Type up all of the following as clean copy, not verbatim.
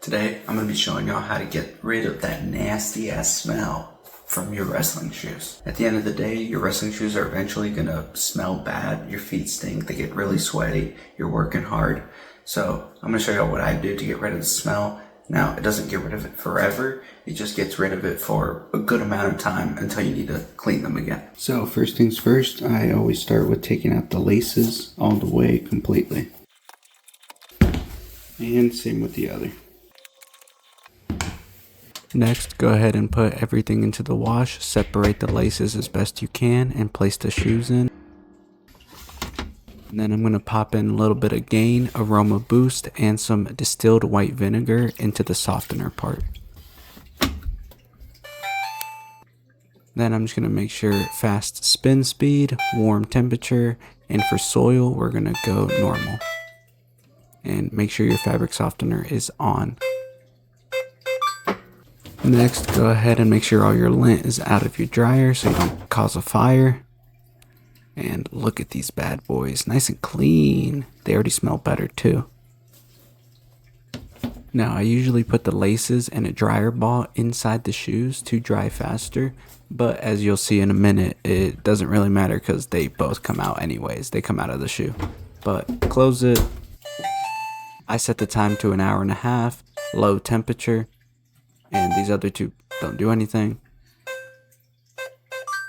Today, I'm going to be showing y'all how to get rid of that nasty ass smell from your wrestling shoes. At the end of the day, your wrestling shoes are eventually going to smell bad. Your feet stink, they get really sweaty, you're working hard. So I'm going to show y'all what I do to get rid of the smell. Now, it doesn't get rid of it forever, it just gets rid of it for a good amount of time until you need to clean them again. So first things first, I always start with taking out the laces all the way completely. And same with the other. Next, go ahead and put everything into the wash, separate the laces as best you can, and place the shoes in. And then I'm going to pop in a little bit of Gain, Aroma Boost, and some distilled white vinegar into the softener part. Then I'm just going to make sure fast spin speed, warm temperature, and for soil, we're going to go normal. And make sure your fabric softener is on. Next, go ahead and make sure all your lint is out of your dryer so you don't cause a fire. And look at these bad boys, nice and clean. They already smell better too. Now, I usually put the laces and a dryer ball inside the shoes to dry faster, but as you'll see in a minute, it doesn't really matter because they both come out anyways. They come out of the shoe. But close it. I set the time to 1.5 hours, low temperature. And these other two don't do anything.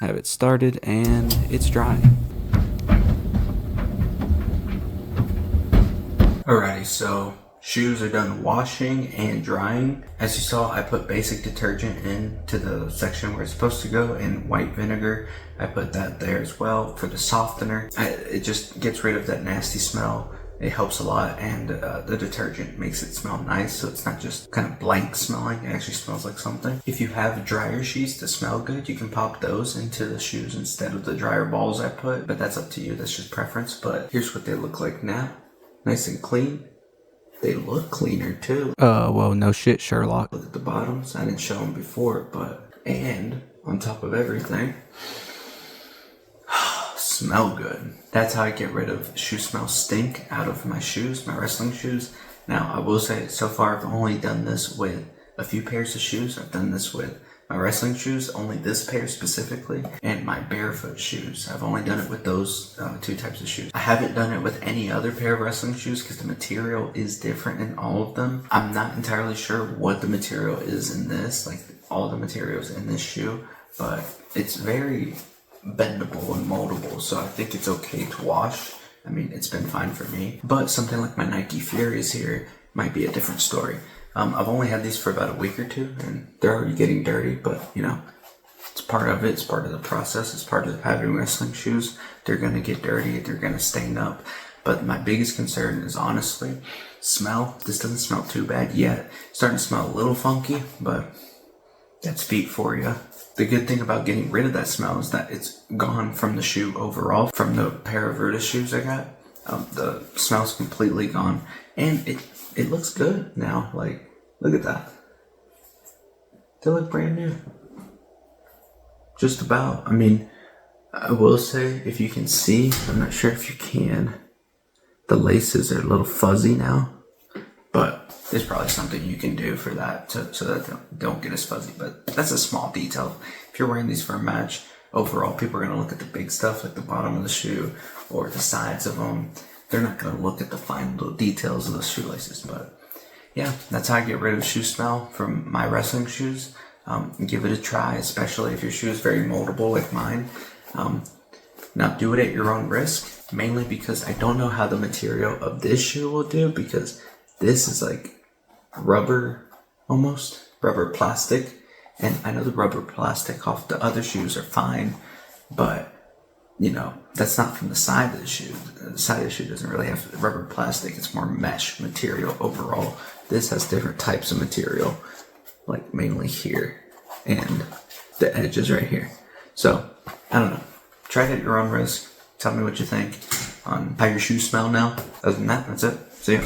Have it started and it's dry. Alrighty, so shoes are done washing and drying. As you saw, I put basic detergent into the section where it's supposed to go, and white vinegar. I put that there as well for the softener. It just gets rid of that nasty smell. It helps a lot, and the detergent makes it smell nice, so it's not just kind of blank smelling. It actually smells like something. If you have dryer sheets to smell good, you can pop those into the shoes instead of the dryer balls I put, but that's up to you. That's just preference. But here's what they look like now. Nice and clean. They look cleaner too. Well, no shit, Sherlock. Look at the bottoms. I didn't show them before, and on top of everything, smell good. That's how I get rid of shoe smell stink out of my shoes, my wrestling shoes. Now, I will say, so far I've only done this with a few pairs of shoes. I've done this with my wrestling shoes, only this pair specifically, and my barefoot shoes. I've only done it with those two types of shoes. I haven't done it with any other pair of wrestling shoes because the material is different in all of them. I'm not entirely sure what the material is in this, like all the materials in this shoe, but it's very bendable and moldable, so I think it's okay to wash. I mean, it's been fine for me, but something like my Nike Furies here might be a different story. I've only had these for about a week or two, and they're already getting dirty, but you know, it's part of it. It's part of the process. It's part of having wrestling shoes. They're gonna get dirty, they're gonna stain up, but my biggest concern is honestly smell. This doesn't smell too bad yet. It's starting to smell a little funky, but that's feet for you. The good thing about getting rid of that smell is that it's gone from the shoe overall. From the pair of Virtus shoes I got, the smell's completely gone, and it looks good now. Like, look at that. They look brand new. Just about. I mean, I will say, if you can see, I'm not sure if you can, the laces are a little fuzzy now, but there's probably something you can do for that so that they don't get as fuzzy, but that's a small detail. If you're wearing these for a match, overall, people are going to look at the big stuff like the bottom of the shoe or the sides of them. They're not going to look at the fine little details of the shoelaces, but yeah, that's how I get rid of shoe smell from my wrestling shoes. Give it a try, especially if your shoe is very moldable like mine. Now do it at your own risk, mainly because I don't know how the material of this shoe will do, because this is like rubber, almost rubber plastic, and I know the rubber plastic off the other shoes are fine, but you know, that's not from the side of the shoe. The side of the shoe doesn't really have rubber plastic, it's more mesh material overall. This has different types of material, like mainly here, and the edges right here. So I don't know, try it at your own risk. Tell me what you think on how your shoes smell now. Other than that, that's it. See ya.